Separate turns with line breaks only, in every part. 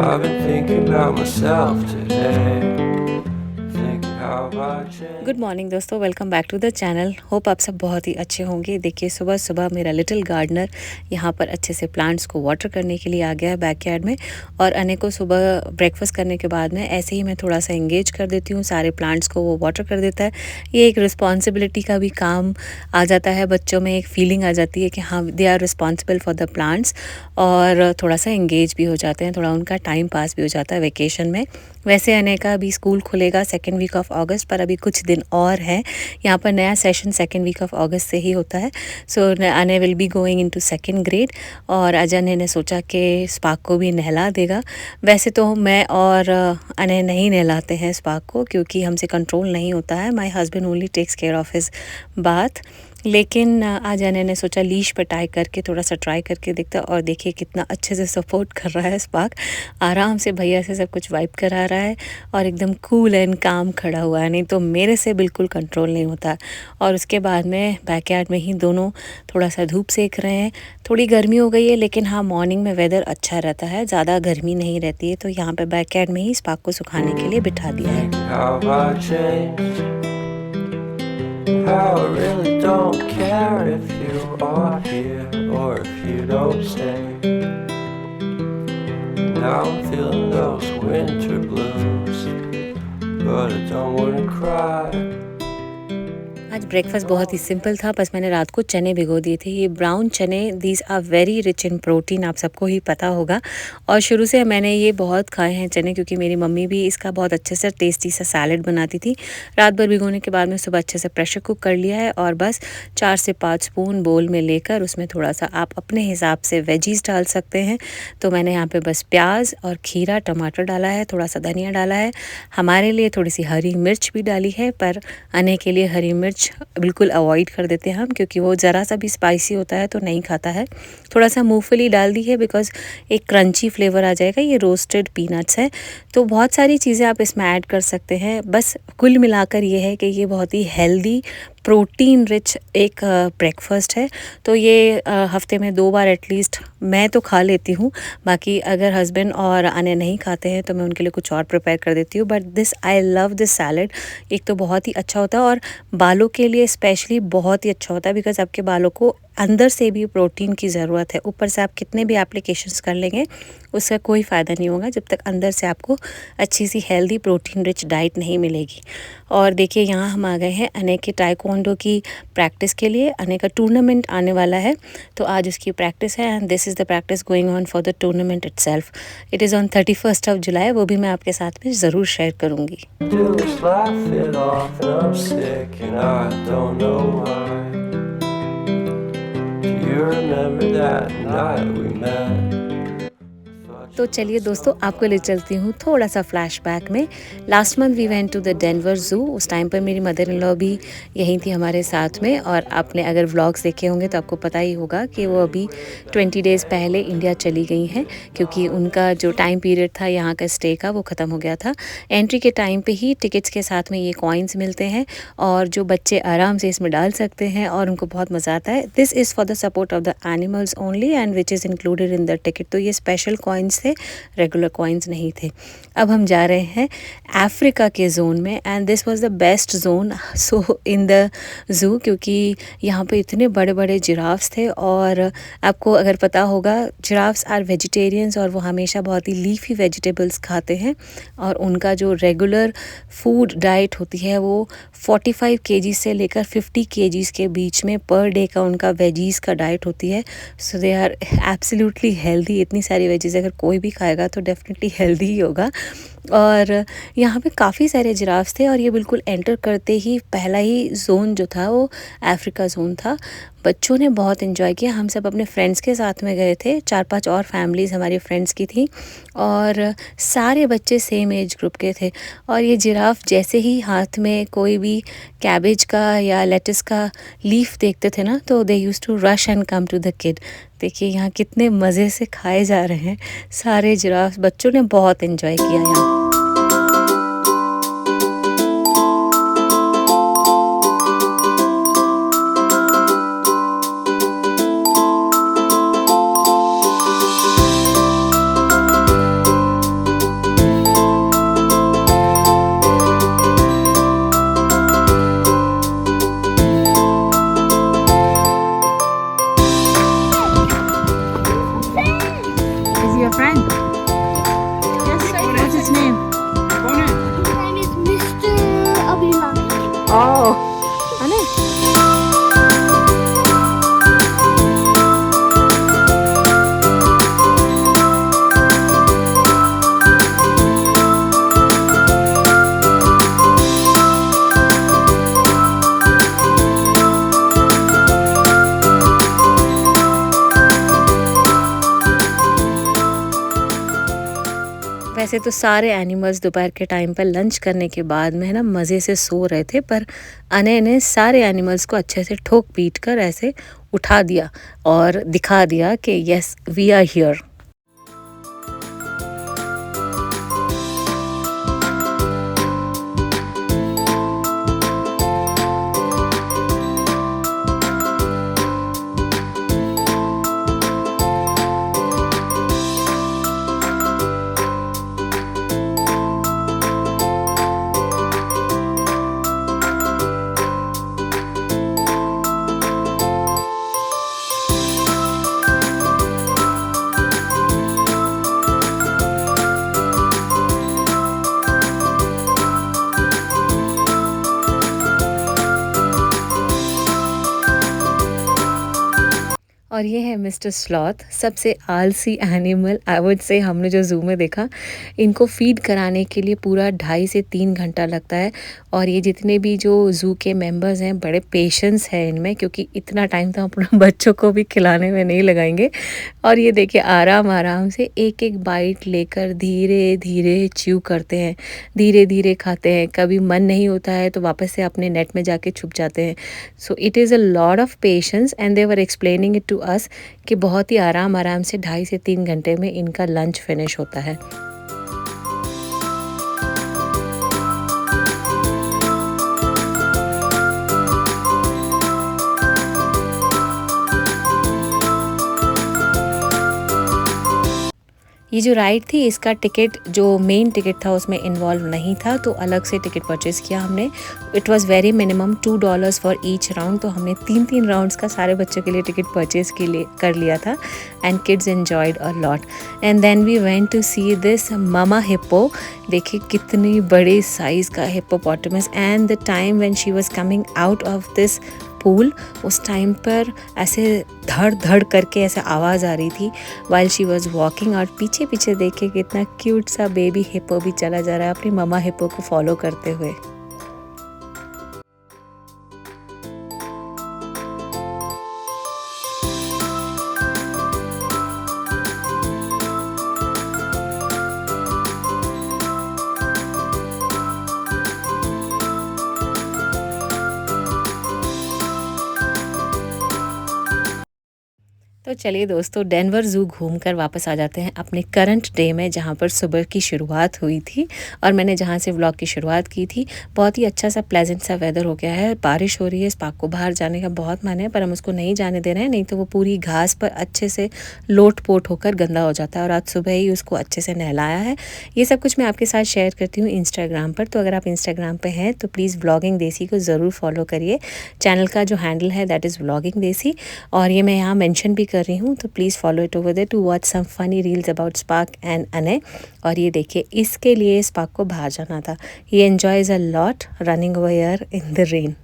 I've been thinking about myself today. Thinking how I changed.
Good morning दोस्तों, welcome back to the channel. Hope आप सब बहुत ही अच्छे होंगे। देखिए सुबह सुबह मेरा लिटिल गार्डनर यहाँ पर अच्छे से प्लांट्स को वाटर करने के लिए आ गया है बैकयार्ड में। और अने को सुबह ब्रेकफास्ट करने के बाद में ऐसे ही मैं थोड़ा सा इंगेज कर देती हूँ, सारे प्लांट्स को वो वाटर कर देता है। ये एक रिस्पॉन्सिबिलिटी का भी काम आ जाता है, बच्चों में एक फीलिंग आ जाती है कि हाँ they are responsible for the plants, और थोड़ा सा इंगेज भी हो जाते हैं, थोड़ा उनका टाइम पास भी हो जाता है वेकेशन में। वैसे अने का अभी स्कूल खुलेगा 2nd वीक ऑफ अगस्त, पर अभी कुछ दिन और है। यहाँ पर नया सेशन 2nd वीक ऑफ अगस्त से ही होता है। सो अने will be going into 2nd grade, और अजय ने सोचा कि स्पार्क को भी नहला देगा। वैसे तो मैं और अने नहीं नहलाते हैं स्पार्क को, क्योंकि हमसे कंट्रोल नहीं होता है। My husband only takes care of his bath. लेकिन आज अने ने सोचा लीश पर टाई करके थोड़ा सा ट्राई करके देखता, और देखिए कितना अच्छे से सपोर्ट कर रहा है स्पार्क। आराम से भैया से सब कुछ वाइप करा रहा है और एकदम कूल एंड काम खड़ा हुआ है, नहीं तो मेरे से बिल्कुल कंट्रोल नहीं होता। और उसके बाद में बैकयार्ड में ही दोनों थोड़ा सा धूप सेक रहे हैं। थोड़ी गर्मी हो गई है, लेकिन हाँ मॉर्निंग में वेदर अच्छा रहता है, ज़्यादा गर्मी नहीं रहती है। तो यहाँ पे बैकयार्ड में ही स्पार्क को सुखाने के लिए बिठा दिया है।
How I changed. How I really don't care if you are here or if you don't stay. Now I'm feeling those winter blues, but I don't wanna cry.
आज ब्रेकफास्ट बहुत ही सिंपल था, बस मैंने रात को चने भिगो दिए थे। ये ब्राउन चने, these are very rich in protein, आप सबको ही पता होगा। और शुरू से मैंने ये बहुत खाए हैं चने, क्योंकि मेरी मम्मी भी इसका बहुत अच्छे से टेस्टी सा सैलेड बनाती थी। रात भर भिगोने के बाद में सुबह अच्छे से प्रेशर कुक कर लिया है, और बस 4 से 5 स्पून बोल में लेकर उसमें थोड़ा सा आप अपने हिसाब से वेजीज डाल सकते हैं। तो मैंने यहाँ पर बस प्याज और खीरा टमाटर डाला है, थोड़ा सा धनिया डाला है, हमारे लिए थोड़ी सी हरी मिर्च भी डाली है। पर अने के लिए हरी मिर्च बिल्कुल अवॉइड कर देते हैं हम, क्योंकि वो ज़रा सा भी स्पाइसी होता है तो नहीं खाता है। थोड़ा सा मूंगफली डाल दी है, बिकॉज़ एक क्रंची फ्लेवर आ जाएगा। ये रोस्टेड पीनट्स है, तो बहुत सारी चीज़ें आप इसमें ऐड कर सकते हैं। बस कुल मिलाकर ये है कि ये बहुत ही हेल्दी प्रोटीन रिच एक ब्रेकफास्ट है। तो ये हफ्ते में 2 बार एटलीस्ट मैं तो खा लेती हूँ। बाकी अगर हस्बैंड और अने नहीं खाते हैं तो मैं उनके लिए कुछ और प्रिपेयर कर देती हूँ। But this I love this salad. एक तो बहुत ही अच्छा होता है, और बालों के लिए स्पेशली बहुत ही अच्छा होता है, बिकॉज़ आपके बालों को अंदर से भी प्रोटीन की ज़रूरत है। ऊपर से आप कितने भी एप्लीकेशंस कर लेंगे, उसका कोई फ़ायदा नहीं होगा जब तक अंदर से आपको अच्छी सी हेल्दी प्रोटीन रिच डाइट नहीं मिलेगी। और देखिए यहाँ हम आ गए हैं अने के ताइक्वांडो की प्रैक्टिस के लिए। अने का टूर्नामेंट आने वाला है, तो आज उसकी प्रैक्टिस है, and this is the practice going on for the tournament itself. It is on 31st of July, वो भी मैं आपके साथ में ज़रूर शेयर करूँगी।
Do is laugh it off, and I'm sick, and I don't know why. Do you remember that night we met?
तो चलिए दोस्तों, आपको ले चलती हूँ थोड़ा सा फ्लैशबैक में। Last month we went to the Denver zoo. उस टाइम पर मेरी मदर इन लॉ भी यहीं थी हमारे साथ में, और आपने अगर व्लॉग्स देखे होंगे तो आपको पता ही होगा कि वो अभी 20 डेज़ पहले इंडिया चली गई हैं, क्योंकि उनका जो टाइम पीरियड था यहाँ का स्टे का वो ख़त्म हो गया था। एंट्री के टाइम पे ही टिकट्स के साथ में ये कॉइन्स मिलते हैं, और जो बच्चे आराम से इसमें डाल सकते हैं और उनको बहुत मज़ा आता है। This is for the support of the animals only, and which is included in the ticket. तो ये स्पेशल कॉइन्स थे, रेगुलर कॉइन्स नहीं थे। अब हम जा रहे हैं अफ्रीका के जोन में, and this was the west zone so in the zoo, क्योंकि यहाँ पे इतने बड़े बड़े जिराफ्स थे। और आपको अगर पता होगा, जिराफ्स आर वेजिटेरियंस, और वो हमेशा बहुत ही लीफी वेजिटेबल्स खाते हैं, और उनका जो रेगुलर फूड डाइट होती है वो 45 केजी से लेकर 50 केजीज के बीच में पर डे का उनका वेजीज़ का डाइट होती है। सो दे आर एब्सोल्युटली हेल्दी। इतनी सारी वेजीज़ अगर कोई भी खाएगा तो डेफिनेटली हेल्दी ही होगा। और यहाँ पे काफ़ी सारे जिराफ्स थे, और ये बिल्कुल एंटर करते ही पहला ही जोन जो था वो अफ्रीका जोन था। बच्चों ने बहुत एंजॉय किया। हम सब अपने फ्रेंड्स के साथ में गए थे, 4-5 और फैमिलीज़ हमारी फ्रेंड्स की थी, और सारे बच्चे सेम एज ग्रुप के थे। और ये जिराफ जैसे ही हाथ में कोई भी कैबेज का या लेटस का लीफ देखते थे ना, तो they used to rush and come to the kid. देखिए यहाँ कितने मज़े से खाए जा रहे हैं सारे जिराफ। बच्चों ने बहुत एंजॉय किया यहाँ। वैसे तो सारे एनिमल्स दोपहर के टाइम पर लंच करने के बाद में है ना मज़े से सो रहे थे, पर अनय ने सारे एनिमल्स को अच्छे से ठोक पीट कर ऐसे उठा दिया और दिखा दिया कि यस वी आर हियर। और ये है मिस्टर स्लॉथ, सबसे आलसी एनिमल आई वुड से हमने जो ज़ू में देखा। इनको फीड कराने के लिए पूरा 2.5 से 3 घंटा लगता है। और ये जितने भी जो ज़ू के मेंबर्स हैं बड़े पेशेंस है इनमें, क्योंकि इतना टाइम तो अपने बच्चों को भी खिलाने में नहीं लगाएंगे। और ये देखिए आराम आराम से एक एक बाइट लेकर धीरे धीरे च्यू करते हैं, धीरे धीरे खाते हैं। कभी मन नहीं होता है तो वापस से अपने नेट में जाके छुप जाते हैं। So it is a lot of patience and they were explaining it to us कि बहुत ही आराम आराम से 2.5 से 3 घंटे में इनका लंच फिनिश होता है। ये जो राइड थी इसका टिकट जो मेन टिकट था उसमें इन्वॉल्व नहीं था, तो अलग से टिकट परचेज़ किया हमने। It was very minimum $2 for each round, तो हमने 3-3 राउंड्स का सारे बच्चों के लिए टिकट परचेज़ के लिए कर लिया था। And kids enjoyed a lot. And then we went to see this mama hippo. देखिए कितनी बड़ी साइज़ का hippopotamus. And the time when she was coming out of this pool, उस टाइम पर ऐसे धड़ धड़ करके ऐसे आवाज़ आ रही थी वाइल शी वॉज वॉकिंग। और पीछे पीछे देखे कितना क्यूट सा बेबी हिप्पो भी चला जा रहा है अपनी ममा हिप्पो को फॉलो करते हुए। तो चलिए दोस्तों, डेनवर ज़ू घूमकर वापस आ जाते हैं अपने करंट डे में, जहाँ पर सुबह की शुरुआत हुई थी और मैंने जहाँ से व्लॉग की शुरुआत की थी। बहुत ही अच्छा सा प्लेजेंट सा वेदर हो गया है, बारिश हो रही है। स्पार्क को बाहर जाने का बहुत मन है पर हम उसको नहीं जाने दे रहे हैं, नहीं तो वो पूरी घास पर अच्छे से लोट पोट होकर गंदा हो जाता है। और आज सुबह ही उसको अच्छे से नहलाया है। ये सब कुछ मैं आपके साथ शेयर करती हूँ इंस्टाग्राम पर, तो अगर आप इंस्टाग्राम पर हैं तो प्लीज़ व्लॉगिंग देसी को ज़रूर फॉलो करिए। चैनल का जो हैंडल है दैट इज़ व्लॉगिंग देसी, और ये मैं यहाँ मेंशन भी कर रही हूँ, तो please follow it over there to watch some funny reels about Spark and Anay. और ये देखिए इसके लिए स्पार्क को बाहर जाना था। He enjoys a lot running over here in the rain.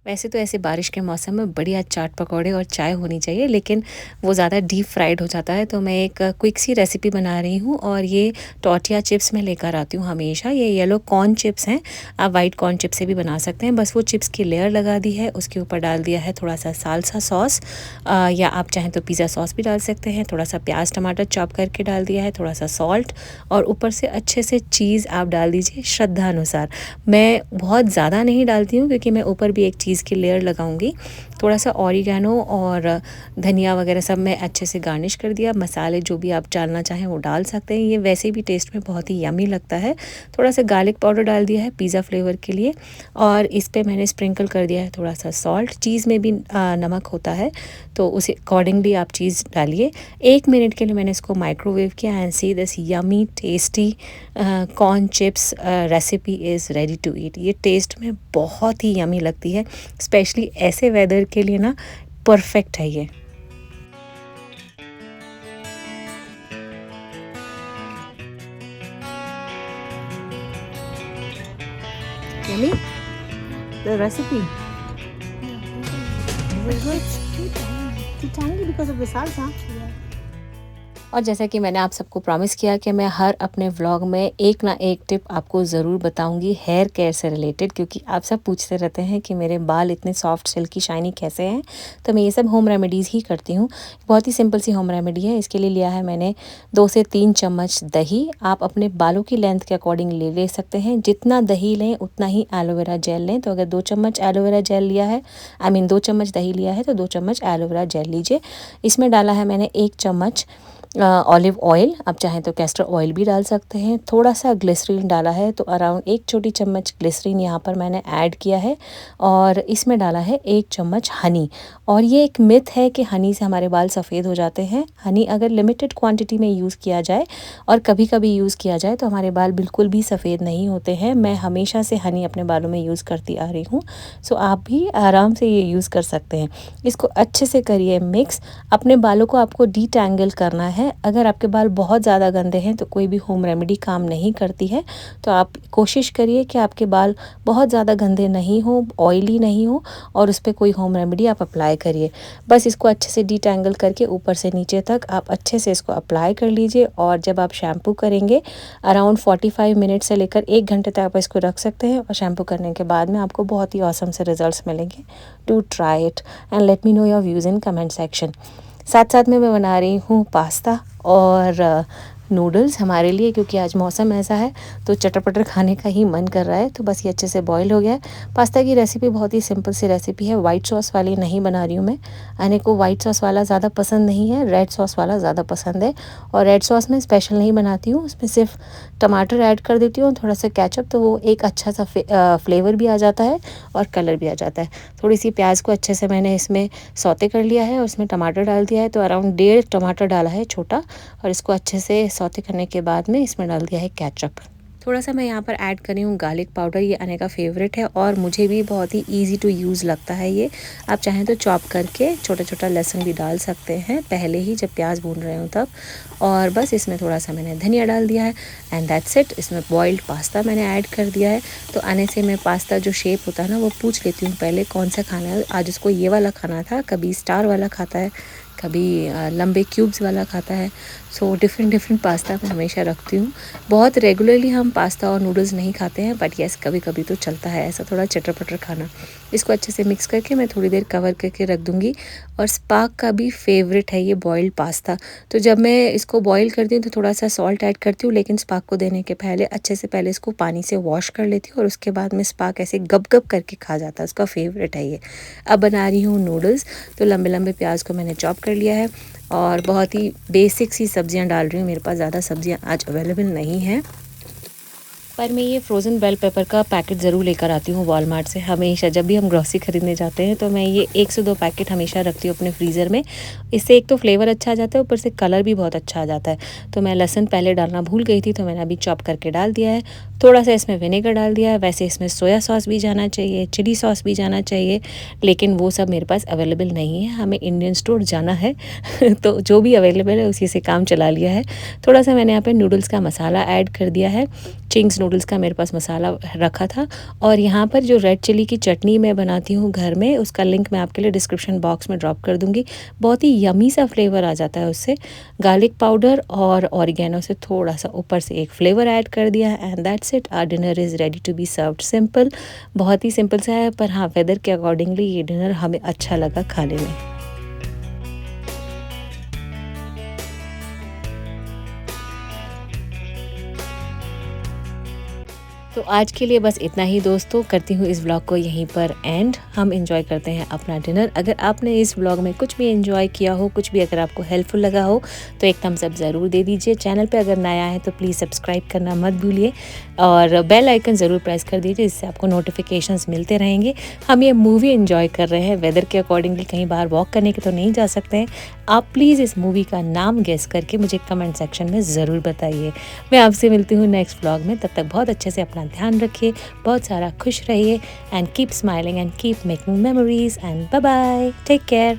वैसे तो ऐसे बारिश के मौसम में बढ़िया चाट पकौड़े और चाय होनी चाहिए, लेकिन वो ज़्यादा डीप फ्राइड हो जाता है, तो मैं एक क्विक सी रेसिपी बना रही हूँ। और ये टॉर्टिया चिप्स मैं लेकर आती हूँ हमेशा। ये येलो कॉर्न चिप्स हैं, आप वाइट कॉर्न चिप्स से भी बना सकते हैं। बस वो चिप्स की लेयर लगा दी है, उसके ऊपर डाल दिया है थोड़ा सा साल्सा सॉस, या आप चाहें तो पिज़्ज़ा सॉस भी डाल सकते हैं। थोड़ा सा प्याज टमाटर चॉप करके डाल दिया है, थोड़ा सा सॉल्ट, और ऊपर से अच्छे से चीज़ आप डाल दीजिए श्रद्धा अनुसार। मैं बहुत ज़्यादा नहीं डालती हूँ क्योंकि मैं ऊपर भी एक चीज़ की लेयर लगाऊंगी। थोड़ा सा ऑरिगेनो और धनिया वगैरह सब मैं अच्छे से गार्निश कर दिया। मसाले जो भी आप डालना चाहें वो डाल सकते हैं, ये वैसे भी टेस्ट में बहुत ही यमी लगता है। थोड़ा सा गार्लिक पाउडर डाल दिया है पिज़्ज़ा फ्लेवर के लिए, और इस पे मैंने स्प्रिंकल कर दिया है थोड़ा सा सॉल्ट। चीज़ में भी नमक होता है, तो उसे अकॉर्डिंगली आप चीज़ डालिए। 1 मिनट के लिए मैंने इसको माइक्रोवेव किया and see this yummy tasty corn chips recipe is ready to eat. ये टेस्ट में बहुत ही यमी लगती है, स्पेशली ऐसे वेदर के लिए ना परफेक्ट है ये। Yummy? The recipe? Is it good? Too tangy because of the salsa? और जैसा कि मैंने आप सबको प्रॉमिस किया कि मैं हर अपने व्लॉग में एक ना एक टिप आपको ज़रूर बताऊंगी हेयर केयर से रिलेटेड, क्योंकि आप सब पूछते रहते हैं कि मेरे बाल इतने सॉफ्ट सिल्की शाइनी कैसे हैं। तो मैं ये सब होम रेमेडीज़ ही करती हूँ। बहुत ही सिंपल सी होम रेमेडी है। इसके लिए लिया है मैंने 2 से 3 चम्मच दही। आप अपने बालों की लेंथ के अकॉर्डिंग ले सकते हैं। जितना दही लें उतना ही एलोवेरा जेल लें। तो अगर 2 चम्मच एलोवेरा जेल लिया है, 2 चम्मच दही लिया है तो 2 चम्मच एलोवेरा जेल लीजिए। इसमें डाला है मैंने 1 चम्मच ऑलिव ऑयल, आप चाहें तो कैस्टर ऑयल भी डाल सकते हैं। थोड़ा सा ग्लिसरीन डाला है, तो अराउंड 1 छोटी चम्मच ग्लिसरीन यहाँ पर मैंने ऐड किया है। और इसमें डाला है 1 चम्मच हनी। और ये एक मिथ है कि हनी से हमारे बाल सफ़ेद हो जाते हैं। हनी अगर लिमिटेड क्वांटिटी में यूज़ किया जाए और कभी कभी यूज़ किया जाए तो हमारे बाल बिल्कुल भी सफ़ेद नहीं होते हैं। मैं हमेशा से हनी अपने बालों में यूज़ करती आ रही हूँ। सो आप भी आराम से ये यूज़ कर सकते हैं। इसको अच्छे से करिए मिक्स। अपने बालों को आपको डीटैंगल करना है। अगर आपके बाल बहुत ज़्यादा गंदे हैं तो कोई भी होम रेमेडी काम नहीं करती है। तो आप कोशिश करिए कि आपके बाल बहुत ज़्यादा गंदे नहीं हो, ऑयली नहीं हो, और उस पर कोई होम रेमेडी आप अप्लाई करिए। बस इसको अच्छे से डीटैंगल करके ऊपर से नीचे तक आप अच्छे से इसको अप्लाई कर लीजिए। और जब आप शैम्पू करेंगे अराउंड 45 मिनट से लेकर 1 घंटे तक आप इसको रख सकते हैं। और शैम्पू करने के बाद में आपको बहुत ही ऑसम से रिजल्ट्स मिलेंगे। Do try it and let me know your views in comment section. साथ साथ में मैं बना रही हूँ पास्ता और नूडल्स हमारे लिए, क्योंकि आज मौसम ऐसा है तो चटर-पटर खाने का ही मन कर रहा है। तो बस ये अच्छे से बॉईल हो गया है। पास्ता की रेसिपी बहुत ही सिंपल सी रेसिपी है। वाइट सॉस वाली नहीं बना रही हूँ मैं। आने को वाइट सॉस वाला ज़्यादा पसंद नहीं है, रेड सॉस वाला ज़्यादा पसंद है। और रेड सॉस में स्पेशल नहीं बनाती हूँ, उसमें सिर्फ टमाटर ऐड कर देती हूँ, थोड़ा सा केचप, तो वो एक अच्छा सा फ्लेवर भी आ जाता है और कलर भी आ जाता है। थोड़ी सी प्याज को अच्छे से मैंने इसमें सौते कर लिया है और उसमें टमाटर डाल दिया है। तो अराउंड 1.5 टमाटर डाला है छोटा, और इसको अच्छे से सौते करने के बाद में इसमें डाल दिया है केचप। थोड़ा सा मैं यहाँ पर ऐड कर रही हूँ गार्लिक पाउडर। ये अने का फेवरेट है और मुझे भी बहुत ही इजी टू यूज़ लगता है ये। आप चाहें तो चॉप करके छोटा छोटा लहसुन भी डाल सकते हैं पहले ही, जब प्याज भून रहे हो तब। और बस इसमें थोड़ा सा मैंने धनिया डाल दिया है एंड दैट्स इट। इसमें बॉइल्ड पास्ता मैंने ऐड कर दिया है। तो आने से मैं पास्ता जो शेप होता है ना वो पूछ लेती हूँ पहले कौन सा खाना है। आज उसको ये वाला खाना था, कभी स्टार वाला खाता है, कभी लंबे क्यूब्स वाला खाता है। सो डिफरेंट पास्ता मैं हमेशा रखती हूँ। बहुत रेगुलरली हम पास्ता और नूडल्स नहीं खाते हैं, बट यस कभी कभी तो चलता है ऐसा थोड़ा चटर पटर खाना। इसको अच्छे से मिक्स करके मैं थोड़ी देर कवर करके रख दूँगी। और स्पार्क का भी फेवरेट है ये बॉइल्ड पास्ता। तो जब मैं इसको बॉईल करती हूँ तो थोड़ा सा सॉल्ट ऐड करती हूँ, लेकिन स्पार्क को देने के पहले अच्छे से पहले इसको पानी से वॉश कर लेती हूँ और उसके बाद में स्पार्क ऐसे गप गप करके खा जाता है। उसका फेवरेट है ये। अब बना रही हूँ नूडल्स। तो लंबे लंबे प्याज को मैंने चॉप कर लिया है और बहुत ही बेसिक सी सब्जियां डाल रही हूँ। मेरे पास ज़्यादा सब्जियां आज अवेलेबल नहीं हैं, पर मैं ये फ्रोज़न बेल पेपर का पैकेट ज़रूर लेकर आती हूँ वॉलमार्ट से। हमेशा जब भी हम ग्रॉसरी ख़रीदने जाते हैं तो मैं ये 1 से 2 पैकेट हमेशा रखती हूँ अपने फ्रीज़र में। इससे एक तो फ्लेवर अच्छा आ जाता है, ऊपर से कलर भी बहुत अच्छा आ जाता है। तो मैं लहसुन पहले डालना भूल गई थी, तो मैंने अभी चॉप करके डाल दिया है। थोड़ा सा इसमें विनेगर डाल दिया है। वैसे इसमें सोया सॉस भी जाना चाहिए, चिली सॉस भी जाना चाहिए, लेकिन वो सब मेरे पास अवेलेबल नहीं है। हमें इंडियन स्टोर जाना है तो जो भी अवेलेबल है उसी से काम चला लिया है। थोड़ा सा मैंने यहाँ पे नूडल्स का मसाला ऐड कर दिया है। चिंग्स नूडल्स का मेरे पास मसाला रखा था। और यहाँ पर जो रेड चिली की चटनी मैं बनाती हूँ घर में, उसका लिंक मैं आपके लिए डिस्क्रिप्शन बॉक्स में ड्रॉप कर दूँगी। बहुत ही यमी सा फ्लेवर आ जाता है उससे। गार्लिक पाउडर और ऑरिगेनो से थोड़ा सा ऊपर से एक फ्लेवर ऐड कर दिया है and that's it. Our dinner is ready to be served. Simple, बहुत ही सिंपल सा है, पर हाँ वेदर के अकॉर्डिंगली ये डिनर हमें अच्छा लगा खाने में। तो आज के लिए बस इतना ही दोस्तों। करती हूँ इस व्लॉग को यहीं पर एंड। हम एंजॉय करते हैं अपना डिनर। अगर आपने इस व्लॉग में कुछ भी एंजॉय किया हो, कुछ भी अगर आपको हेल्पफुल लगा हो, तो एक थम्स अप ज़रूर दे दीजिए। चैनल पे अगर नया है तो प्लीज़ सब्सक्राइब करना मत भूलिए और बेल आइकन ज़रूर प्रेस कर दीजिए, जिससे आपको नोटिफिकेशंस मिलते रहेंगे। हम ये मूवी एंजॉय कर रहे हैं, वेदर के अकॉर्डिंगली कहीं बाहर वॉक करने के तो नहीं जा सकते हैं। आप प्लीज़ इस मूवी का नाम गेस करके मुझे कमेंट सेक्शन में ज़रूर बताइए। मैं आपसे मिलती हूँ नेक्स्ट व्लॉग में। तब तक बहुत अच्छे से अपना ध्यान रखिए, बहुत सारा खुश रहिए and keep smiling and keep making memories and bye bye, take care.